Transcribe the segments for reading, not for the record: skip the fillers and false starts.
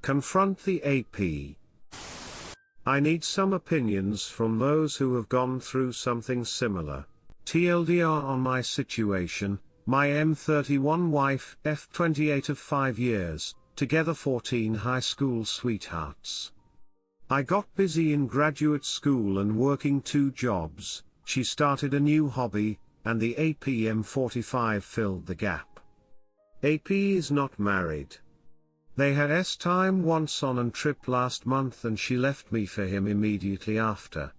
Confront the AP. I need some opinions from those who have gone through something similar. TLDR on my situation: my M31 wife, F28 of 5 years, together 14 high school sweethearts. I got busy in graduate school and working 2 jobs, she started a new hobby, and the AP M45 filled the gap. AP is not married. They had S-time once on an trip last month and she left me for him immediately after.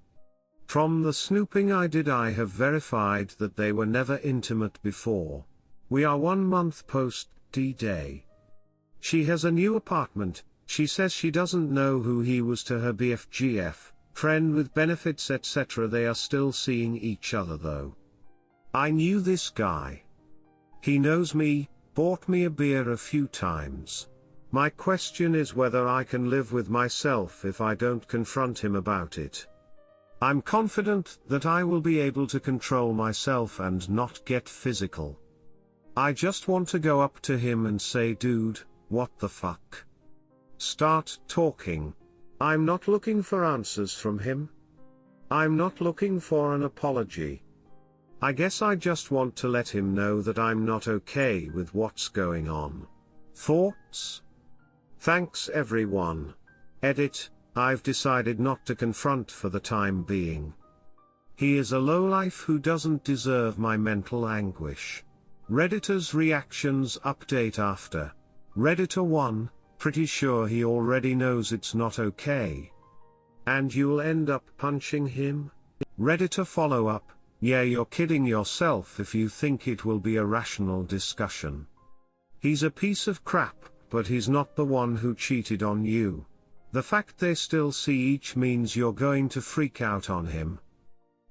From the snooping I did, I have verified that they were never intimate before. We are 1 month post D-Day. She has a new apartment. She says she doesn't know who he was to her BFGF, friend with benefits etc. They are still seeing each other though. I knew this guy. He knows me, bought me a beer a few times. My question is whether I can live with myself if I don't confront him about it. I'm confident that I will be able to control myself and not get physical. I just want to go up to him and say, dude, what the fuck? Start talking. I'm not looking for answers from him. I'm not looking for an apology. I guess I just want to let him know that I'm not okay with what's going on. Thoughts? Thanks everyone. Edit: I've decided not to confront for the time being. He is a lowlife who doesn't deserve my mental anguish. Redditor's reactions update after. Redditor 1, pretty sure he already knows it's not okay. And you'll end up punching him? Redditor follow-up: yeah, you're kidding yourself if you think it will be a rational discussion. He's a piece of crap, but he's not the one who cheated on you. The fact they still see each means you're going to freak out on him.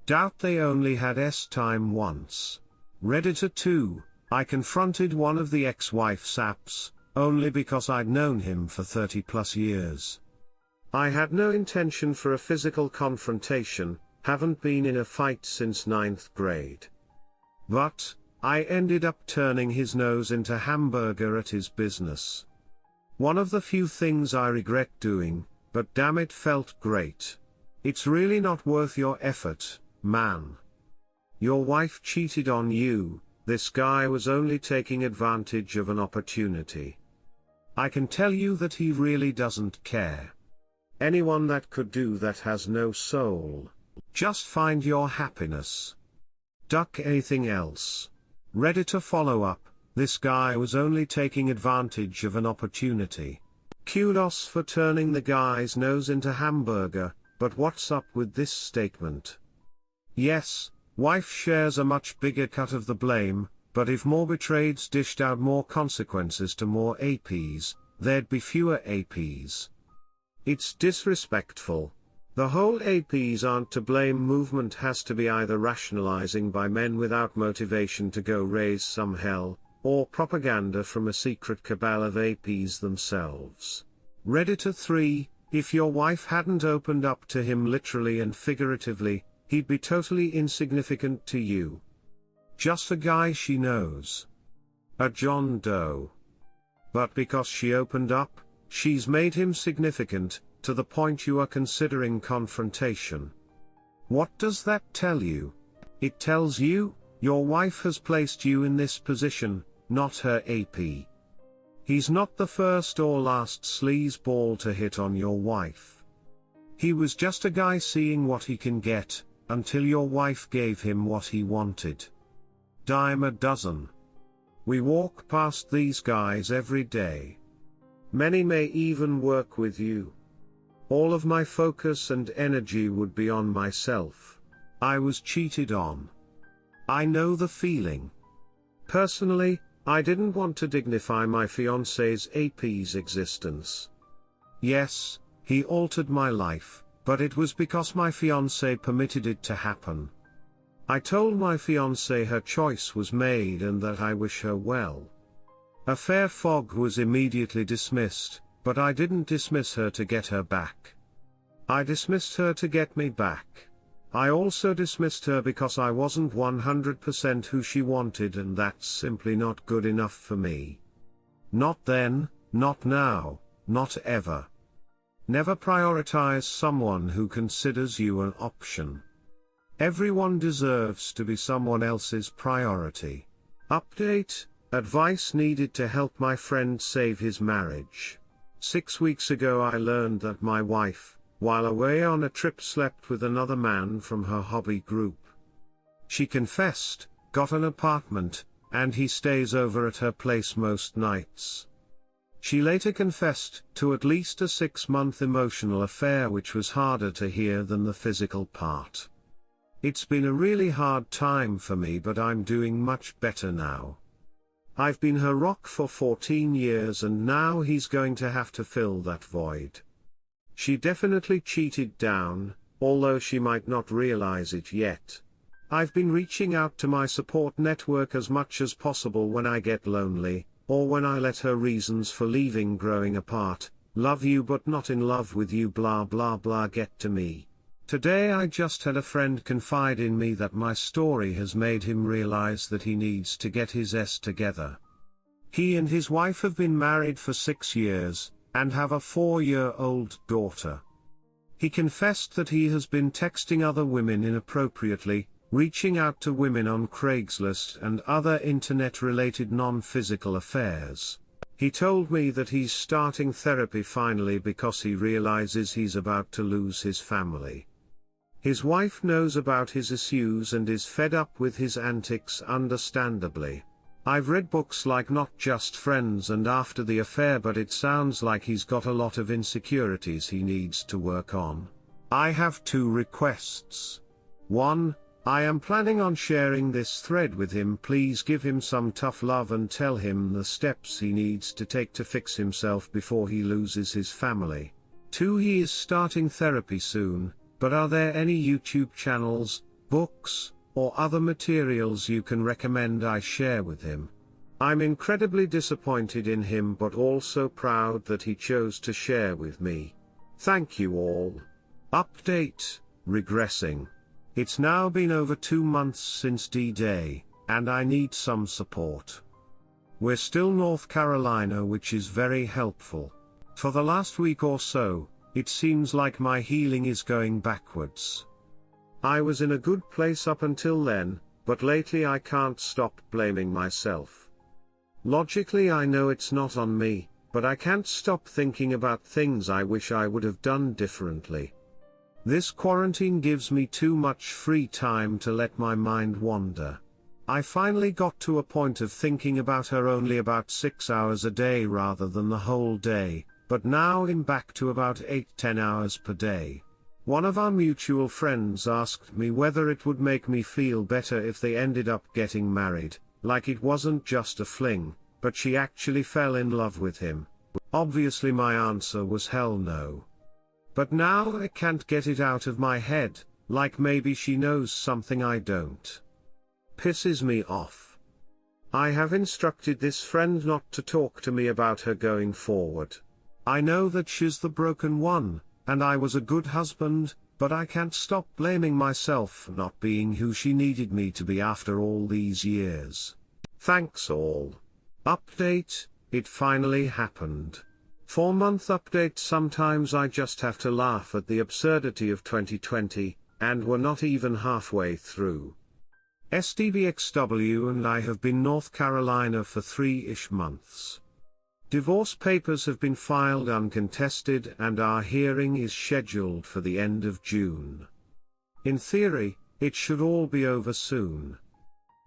Doubt they only had S-time once. Redditor 2, I confronted one of the ex-wife's apps, only because I'd known him for 30+ years. I had no intention for a physical confrontation, haven't been in a fight since 9th grade. But I ended up turning his nose into hamburger at his business. One of the few things I regret doing, but damn it felt great. It's really not worth your effort, man. Your wife cheated on you, this guy was only taking advantage of an opportunity. I can tell you that he really doesn't care. Anyone that could do that has no soul. Just find your happiness. Duck anything else. Redditor follow-up: this guy was only taking advantage of an opportunity. Kudos for turning the guy's nose into hamburger, but what's up with this statement? Yes, wife shares a much bigger cut of the blame, but if more betrayeds dished out more consequences to more APs, there'd be fewer APs. It's disrespectful. The whole APs aren't to blame movement has to be either rationalizing by men without motivation to go raise some hell, or propaganda from a secret cabal of APs themselves. Redditor 3, if your wife hadn't opened up to him literally and figuratively, he'd be totally insignificant to you. Just a guy she knows. A John Doe. But because she opened up, she's made him significant, to the point you are considering confrontation. What does that tell you? It tells you, your wife has placed you in this position, not her AP. He's not the first or last sleazeball to hit on your wife. He was just a guy seeing what he can get, until your wife gave him what he wanted. Dime a dozen. We walk past these guys every day. Many may even work with you. All of my focus and energy would be on myself. I was cheated on. I know the feeling. Personally, I didn't want to dignify my fiancé's AP's existence. Yes, he altered my life, but it was because my fiancé permitted it to happen. I told my fiancé her choice was made and that I wish her well. A fair fog was immediately dismissed, but I didn't dismiss her to get her back. I dismissed her to get me back. I also dismissed her because I wasn't 100% who she wanted, and that's simply not good enough for me. Not then, not now, not ever. Never prioritize someone who considers you an option. Everyone deserves to be someone else's priority. Update: advice needed to help my friend save his marriage. 6 weeks ago I learned that my wife, while away on a trip, slept with another man from her hobby group. She confessed, got an apartment, and he stays over at her place most nights. She later confessed to at least a 6-month emotional affair, which was harder to hear than the physical part. It's been a really hard time for me, but I'm doing much better now. I've been her rock for 14 years and now he's going to have to fill that void. She definitely cheated down, although she might not realize it yet. I've been reaching out to my support network as much as possible when I get lonely, or when I let her reasons for leaving growing apart, love you but not in love with you blah blah blah get to me. Today I just had a friend confide in me that my story has made him realize that he needs to get his S together. He and his wife have been married for 6 years, and have a 4-year-old daughter. He confessed that he has been texting other women inappropriately, reaching out to women on Craigslist and other internet-related non-physical affairs. He told me that he's starting therapy finally because he realizes he's about to lose his family. His wife knows about his issues and is fed up with his antics, understandably. I've read books like Not Just Friends and After the Affair, but it sounds like he's got a lot of insecurities he needs to work on. I have 2 requests. 1. I am planning on sharing this thread with him. Please give him some tough love and tell him the steps he needs to take to fix himself before he loses his family. 2. He is starting therapy soon, but are there any YouTube channels, books, or other materials you can recommend I share with him? I'm incredibly disappointed in him but also proud that he chose to share with me. Thank you all. Update: regressing. It's now been over 2 months since D-Day, and I need some support. We're still North Carolina, which is very helpful. For the last week or so, it seems like my healing is going backwards. I was in a good place up until then, but lately I can't stop blaming myself. Logically I know it's not on me, but I can't stop thinking about things I wish I would have done differently. This quarantine gives me too much free time to let my mind wander. I finally got to a point of thinking about her only about 6 hours a day rather than the whole day, but now I'm back to about 8-10 hours per day. One of our mutual friends asked me whether it would make me feel better if they ended up getting married, like it wasn't just a fling, but she actually fell in love with him. Obviously my answer was hell no. But now I can't get it out of my head, like maybe she knows something I don't. Pisses me off. I have instructed this friend not to talk to me about her going forward. I know that she's the broken one, and I was a good husband, but I can't stop blaming myself for not being who she needed me to be after all these years. Thanks all. Update: it finally happened. 4-month update. Sometimes I just have to laugh at the absurdity of 2020, and we're not even halfway through. SDBXW and I have been North Carolina for 3-ish months. Divorce papers have been filed uncontested and our hearing is scheduled for the end of June. In theory, it should all be over soon.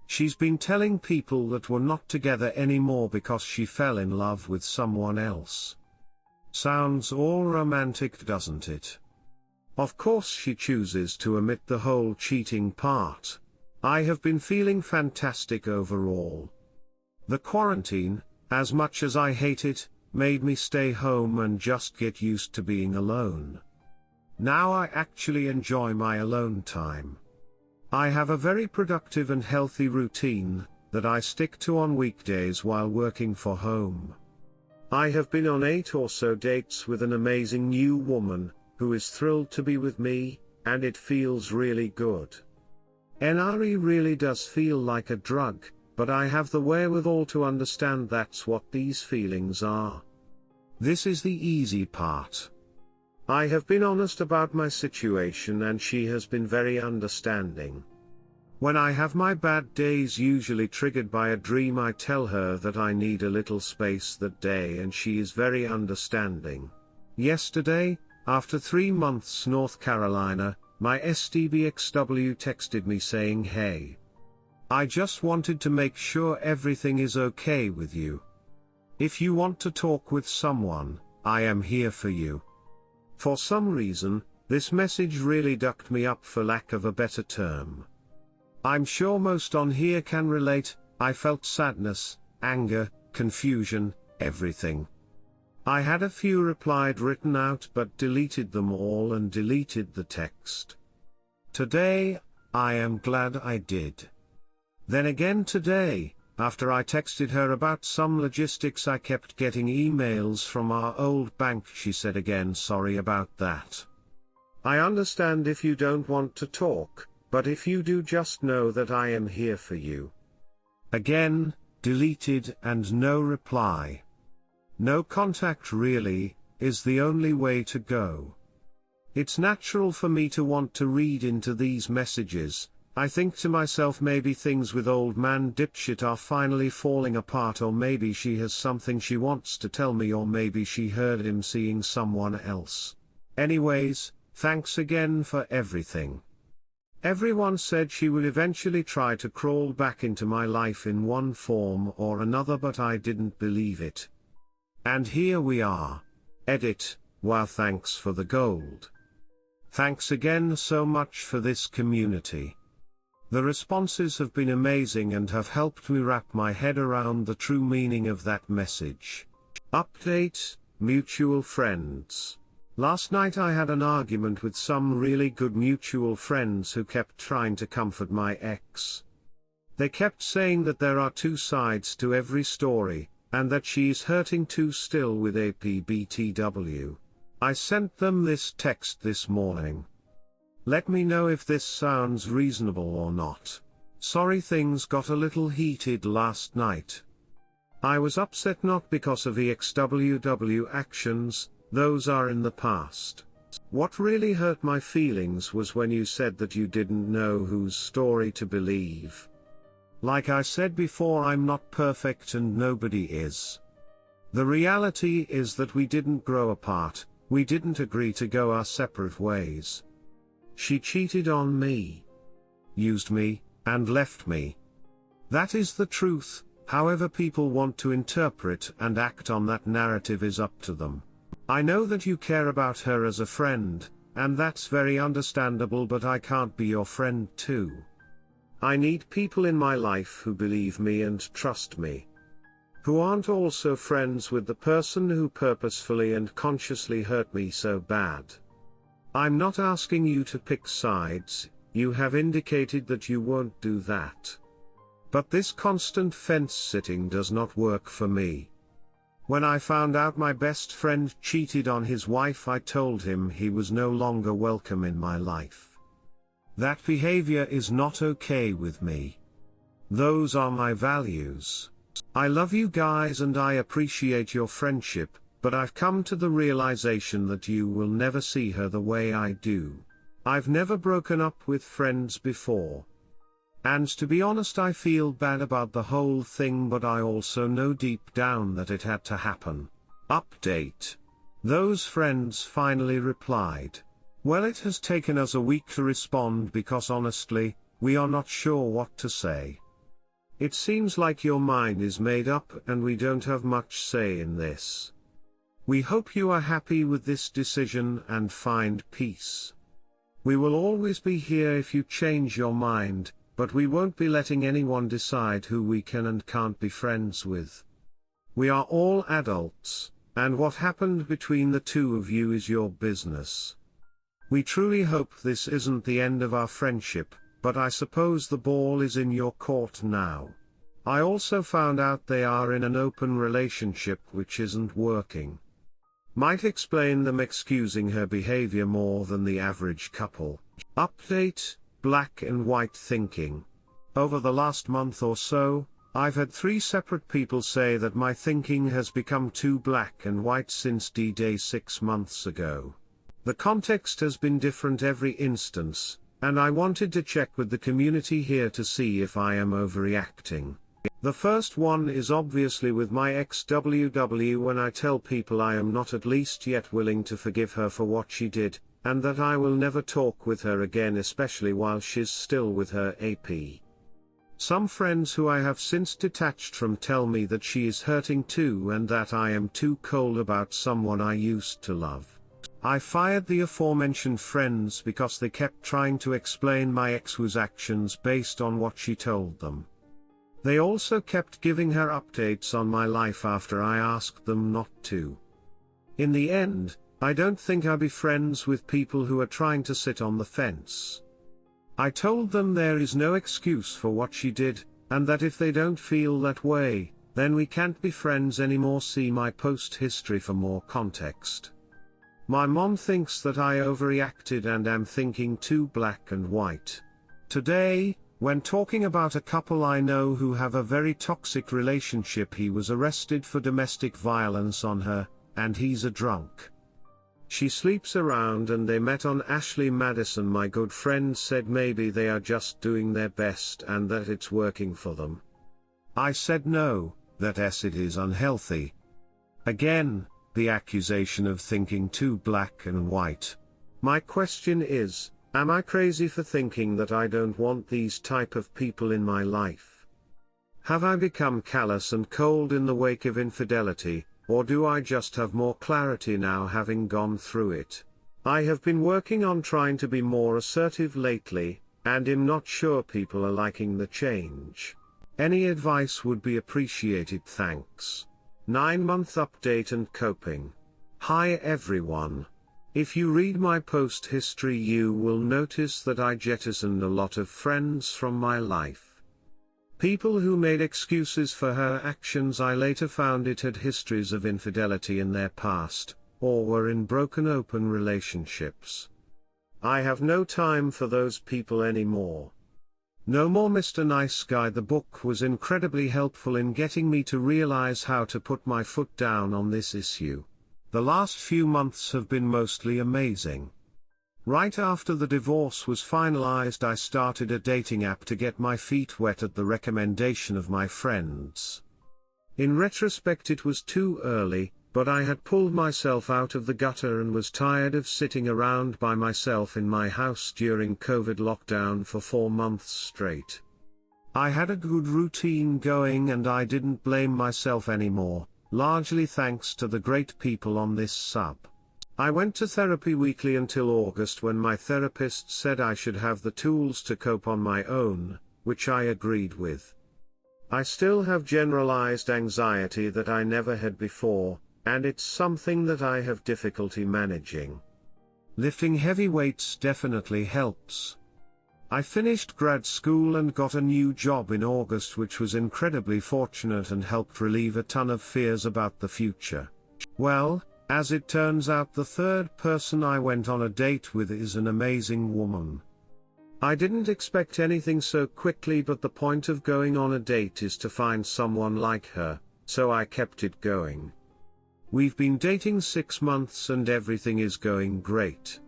She's been telling people that we're not together anymore because she fell in love with someone else. Sounds all romantic, doesn't it? Of course she chooses to omit the whole cheating part. I have been feeling fantastic overall. The quarantine, as much as I hate it, made me stay home and just get used to being alone. Now I actually enjoy my alone time. I have a very productive and healthy routine that I stick to on weekdays while working for home. I have been on 8 or so dates with an amazing new woman, who is thrilled to be with me, and it feels really good. NRE really does feel like a drug, but I have the wherewithal to understand that's what these feelings are. This is the easy part. I have been honest about my situation and she has been very understanding. When I have my bad days usually triggered by a dream, I tell her that I need a little space that day and she is very understanding. Yesterday, after 3 months North Carolina, my STBXW texted me saying, "Hey, I just wanted to make sure everything is okay with you. If you want to talk with someone, I am here for you." For some reason, this message really ducked me up, for lack of a better term. I'm sure most on here can relate. I felt sadness, anger, confusion, everything. I had a few replied written out but deleted them all and deleted the text. Today, I am glad I did. Then again today, after I texted her about some logistics, I kept getting emails from our old bank. She said again, "Sorry about that. I understand if you don't want to talk, but if you do, just know that I am here for you." Again, deleted and no reply. No contact really, is the only way to go. It's natural for me to want to read into these messages. I think to myself, maybe things with old man dipshit are finally falling apart, or maybe she has something she wants to tell me, or maybe she heard him seeing someone else. Anyways, thanks again for everything. Everyone said she would eventually try to crawl back into my life in one form or another, but I didn't believe it. And here we are. Edit, wow, thanks for the gold. Thanks again so much for this community. The responses have been amazing and have helped me wrap my head around the true meaning of that message. Update, mutual friends. Last night I had an argument with some really good mutual friends who kept trying to comfort my ex. They kept saying that there are two sides to every story, and that she's hurting too still with APBTW. I sent them this text this morning. Let me know if this sounds reasonable or not. Sorry, things got a little heated last night. I was upset not because of EXWW actions, those are in the past. What really hurt my feelings was when you said that you didn't know whose story to believe. Like I said before, I'm not perfect and nobody is. The reality is that we didn't grow apart, we didn't agree to go our separate ways. She cheated on me, used me, and left me. That is the truth. However people want to interpret and act on that narrative is up to them. I know that you care about her as a friend, and that's very understandable, but I can't be your friend too. I need people in my life who believe me and trust me. Who aren't also friends with the person who purposefully and consciously hurt me so bad. I'm not asking you to pick sides, you have indicated that you won't do that. But this constant fence sitting does not work for me. When I found out my best friend cheated on his wife, I told him he was no longer welcome in my life. That behavior is not okay with me. Those are my values. I love you guys and I appreciate your friendship, but I've come to the realization that you will never see her the way I do. I've never broken up with friends before. And to be honest, I feel bad about the whole thing, but I also know deep down that it had to happen. Update. Those friends finally replied. Well, it has taken us a week to respond because honestly, we are not sure what to say. It seems like your mind is made up and we don't have much say in this. We hope you are happy with this decision and find peace. We will always be here if you change your mind, but we won't be letting anyone decide who we can and can't be friends with. We are all adults, and what happened between the two of you is your business. We truly hope this isn't the end of our friendship, but I suppose the ball is in your court now. I also found out they are in an open relationship which isn't working. Might explain them excusing her behavior more than the average couple. Update. Black and white thinking. Over the last month or so, I've had 3 separate people say that my thinking has become too black and white since D-Day 6 months ago. The context has been different every instance, and I wanted to check with the community here to see if I am overreacting. The first one is obviously with my ex-WW, when I tell people I am not at least yet willing to forgive her for what she did, and that I will never talk with her again, especially while she's still with her AP. Some friends who I have since detached from tell me that she is hurting too and that I am too cold about someone I used to love. I fired the aforementioned friends because they kept trying to explain my ex-wife's actions based on what she told them. They also kept giving her updates on my life after I asked them not to. In the end, I don't think I'll be friends with people who are trying to sit on the fence. I told them there is no excuse for what she did, and that if they don't feel that way, then we can't be friends anymore. See my post history for more context. My mom thinks that I overreacted and am thinking too black and white. Today, when talking about a couple I know who have a very toxic relationship, he was arrested for domestic violence on her, and he's a drunk. She sleeps around and they met on Ashley Madison. My good friend said maybe they are just doing their best and that it's working for them. I said no, that it is unhealthy. Again, the accusation of thinking too black and white. My question is, am I crazy for thinking that I don't want these type of people in my life? Have I become callous and cold in the wake of infidelity? Or do I just have more clarity now, having gone through it? I have been working on trying to be more assertive lately, and am not sure people are liking the change. Any advice would be appreciated, thanks. 9-month update and coping. Hi everyone. If you read my post history, you will notice that I jettisoned a lot of friends from my life. People who made excuses for her actions I later found it had histories of infidelity in their past, or were in broken open relationships. I have no time for those people anymore. No more Mr. Nice Guy. The book was incredibly helpful in getting me to realize how to put my foot down on this issue. The last few months have been mostly amazing. Right after the divorce was finalized, I started a dating app to get my feet wet at the recommendation of my friends. In retrospect, it was too early, but I had pulled myself out of the gutter and was tired of sitting around by myself in my house during COVID lockdown for 4 months straight. I had a good routine going and I didn't blame myself anymore, largely thanks to the great people on this sub. I went to therapy weekly until August, when my therapist said I should have the tools to cope on my own, which I agreed with. I still have generalized anxiety that I never had before, and it's something that I have difficulty managing. Lifting heavy weights definitely helps. I finished grad school and got a new job in August, which was incredibly fortunate and helped relieve a ton of fears about the future. Well, as it turns out, the third person I went on a date with is an amazing woman. I didn't expect anything so quickly, but the point of going on a date is to find someone like her, so I kept it going. We've been dating 6 months and everything is going great.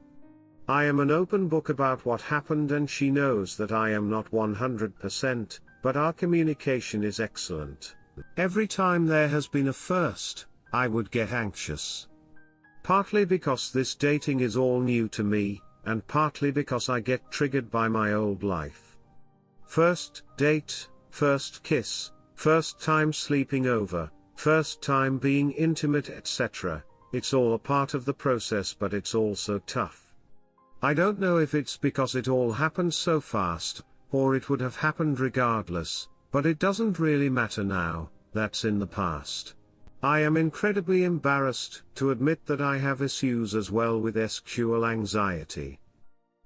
I am an open book about what happened and she knows that I am not 100%, but our communication is excellent. Every time there has been a first, I would get anxious. Partly because this dating is all new to me, and partly because I get triggered by my old life. First date, first kiss, first time sleeping over, first time being intimate, etc. It's all a part of the process, but it's also tough. I don't know if it's because it all happened so fast, or it would have happened regardless, but it doesn't really matter now, that's in the past. I am incredibly embarrassed to admit that I have issues as well with sexual anxiety.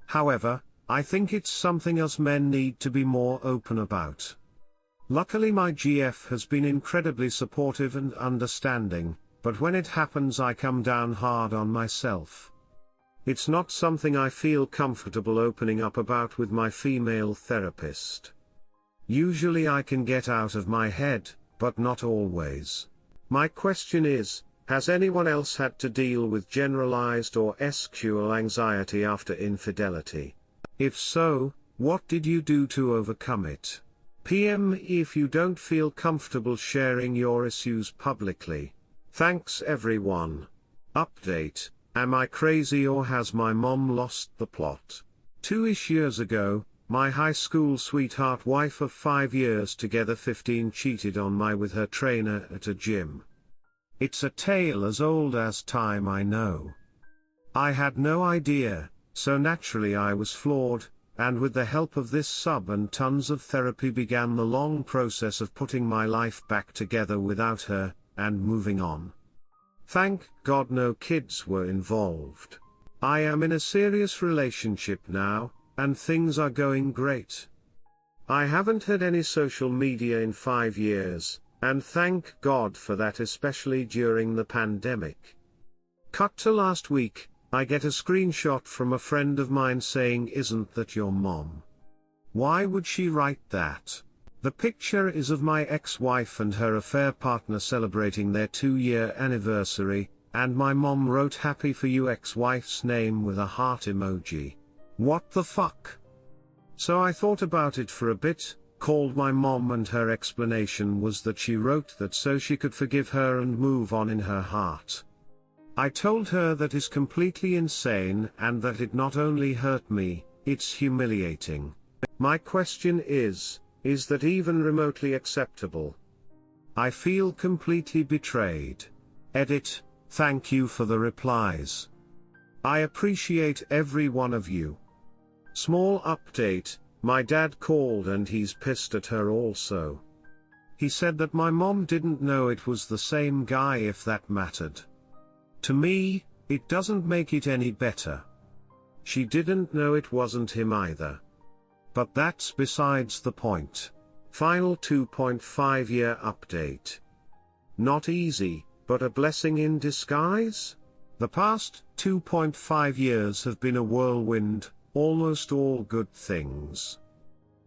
However, I think it's something us men need to be more open about. Luckily my GF has been incredibly supportive and understanding, but when it happens I come down hard on myself. It's not something I feel comfortable opening up about with my female therapist. Usually I can get out of my head, but not always. My question is, has anyone else had to deal with generalized or SQL anxiety after infidelity? If so, what did you do to overcome it? PM if you don't feel comfortable sharing your issues publicly. Thanks everyone. Update: am I crazy or has my mom lost the plot? 2-ish years ago, my high school sweetheart wife of 5 years together 15 cheated on me with her trainer at a gym. It's a tale as old as time, I know. I had no idea, so naturally I was floored, and with the help of this sub and tons of therapy began the long process of putting my life back together without her, and moving on. Thank God no kids were involved. I am in a serious relationship now, and things are going great. I haven't had any social media in 5 years, and thank God for that, especially during the pandemic. Cut to last week, I get a screenshot from a friend of mine saying, "Isn't that your mom?" Why would she write that? The picture is of my ex-wife and her affair partner celebrating their 2-year anniversary, and my mom wrote "Happy for you" ex-wife's name with a heart emoji. What the fuck? So I thought about it for a bit, called my mom, and her explanation was that she wrote that so she could forgive her and move on in her heart. I told her that is completely insane and that it not only hurt me, it's humiliating. My question is that even remotely acceptable? I feel completely betrayed. Edit: thank you for the replies. I appreciate every one of you. Small update: my dad called and he's pissed at her also. He said that my mom didn't know it was the same guy, if that mattered. To me, it doesn't make it any better. She didn't know it wasn't him either. But that's besides the point. Final 2.5-year update. Not easy, but a blessing in disguise? The past 2.5 years have been a whirlwind, almost all good things.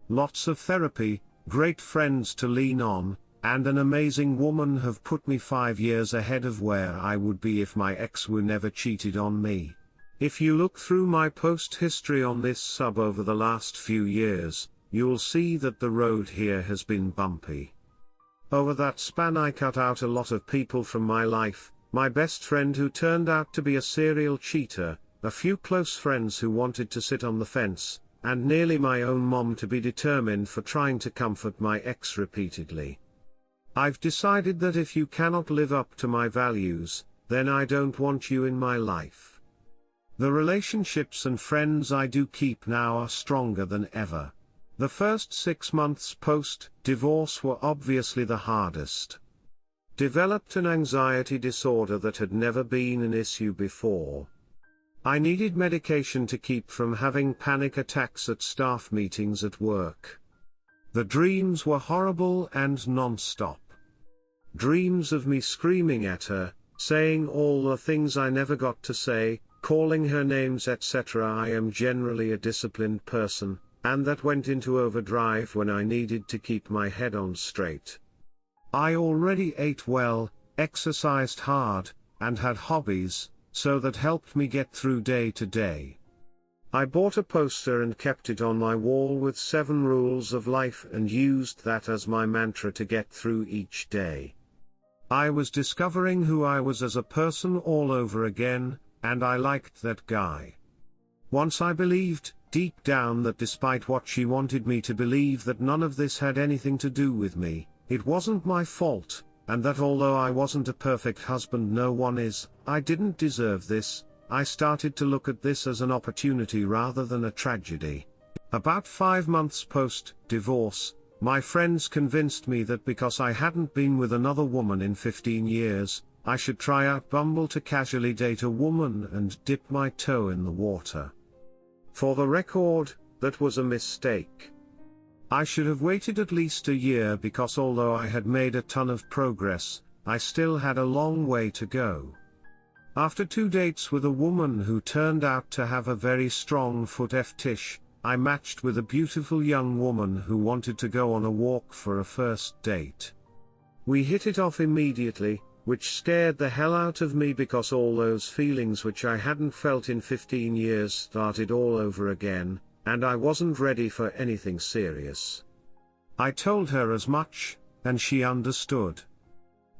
Lots of therapy, great friends to lean on, and an amazing woman have put me 5 years ahead of where I would be if my ex were never cheated on me. If you look through my post history on this sub over the last few years, you'll see that the road here has been bumpy. Over that span I cut out a lot of people from my life, my best friend who turned out to be a serial cheater, a few close friends who wanted to sit on the fence, and nearly my own mom to be determined for trying to comfort my ex repeatedly. I've decided that if you cannot live up to my values, then I don't want you in my life. The relationships and friends I do keep now are stronger than ever. The first 6 months post-divorce were obviously the hardest. Developed an anxiety disorder that had never been an issue before. I needed medication to keep from having panic attacks at staff meetings at work. The dreams were horrible and non-stop. Dreams of me screaming at her, saying all the things I never got to say, calling her names, etc. I am generally a disciplined person, and that went into overdrive when I needed to keep my head on straight. I already ate well, exercised hard, and had hobbies, so that helped me get through day to day. I bought a poster and kept it on my wall with 7 rules of life and used that as my mantra to get through each day. I was discovering who I was as a person all over again, and I liked that guy. Once I believed, deep down, that despite what she wanted me to believe, that none of this had anything to do with me, it wasn't my fault, and that although I wasn't a perfect husband, no one is, I didn't deserve this, I started to look at this as an opportunity rather than a tragedy. About 5 months post-divorce, my friends convinced me that because I hadn't been with another woman in 15 years, I should try out Bumble to casually date a woman and dip my toe in the water. For the record, that was a mistake. I should have waited at least a year because although I had made a ton of progress, I still had a long way to go. After 2 dates with a woman who turned out to have a very strong foot fetish, I matched with a beautiful young woman who wanted to go on a walk for a first date. We hit it off immediately, which scared the hell out of me because all those feelings which I hadn't felt in 15 years started all over again, and I wasn't ready for anything serious. I told her as much, and she understood.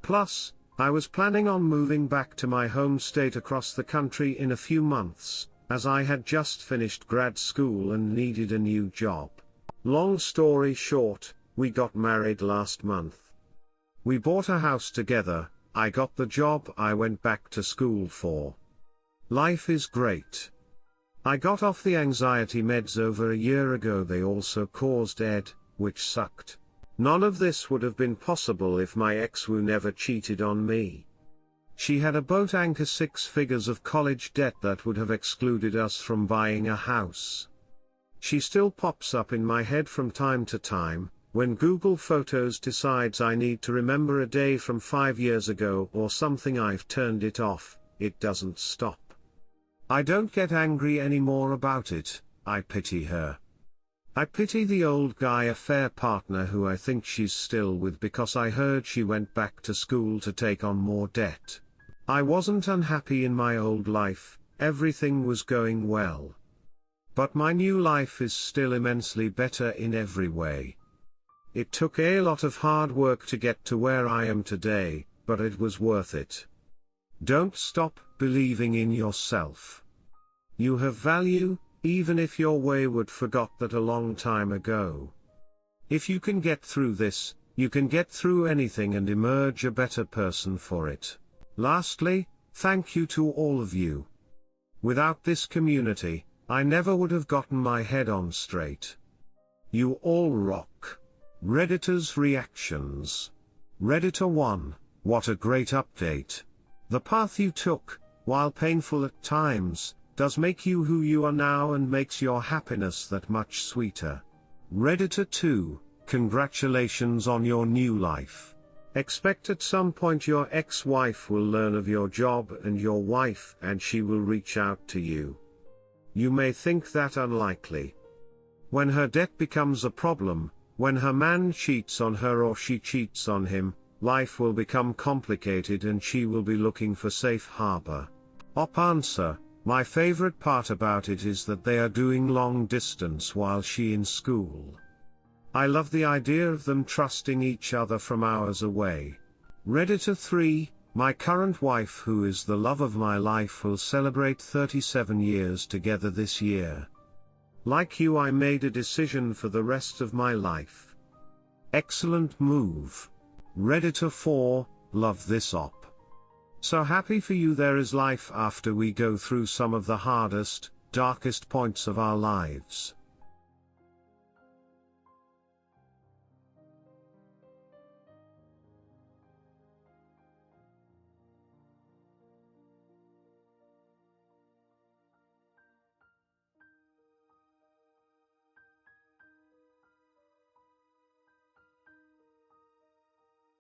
Plus, I was planning on moving back to my home state across the country in a few months, as I had just finished grad school and needed a new job. Long story short, we got married last month. We bought a house together, I got the job I went back to school for. Life is great. I got off the anxiety meds over a year ago. They also caused ED, which sucked. None of this would have been possible if my ex-woo never cheated on me. She had a boat anchor, 6 figures of college debt that would have excluded us from buying a house. She still pops up in my head from time to time. When Google Photos decides I need to remember a day from 5 years ago or something, I've turned it off, it doesn't stop. I don't get angry anymore about it, I pity her. I pity the old guy affair partner who I think she's still with because I heard she went back to school to take on more debt. I wasn't unhappy in my old life, everything was going well. But my new life is still immensely better in every way. It took a lot of hard work to get to where I am today, but it was worth it. Don't stop believing in yourself. You have value, even if you're wayward. Forgot that a long time ago. If you can get through this, you can get through anything and emerge a better person for it. Lastly, thank you to all of you. Without this community, I never would have gotten my head on straight. You all rock. Redditor's reactions. Redditor 1, what a great update. The path you took, while painful at times, does make you who you are now and makes your happiness that much sweeter. Redditor 2, congratulations on your new life. Expect at some point your ex-wife will learn of your job and your wife and she will reach out to you. You may think that unlikely. When her debt becomes a problem, when her man cheats on her or she cheats on him, life will become complicated and she will be looking for safe harbor. Answer, my favorite part about it is that they are doing long distance while she in school. I love the idea of them trusting each other from hours away. Redditor 3, my current wife who is the love of my life will celebrate 37 years together this year. Like you, I made a decision for the rest of my life. Excellent move. Redditor 4, love this op. So happy for you. There is life after we go through some of the hardest, darkest points of our lives.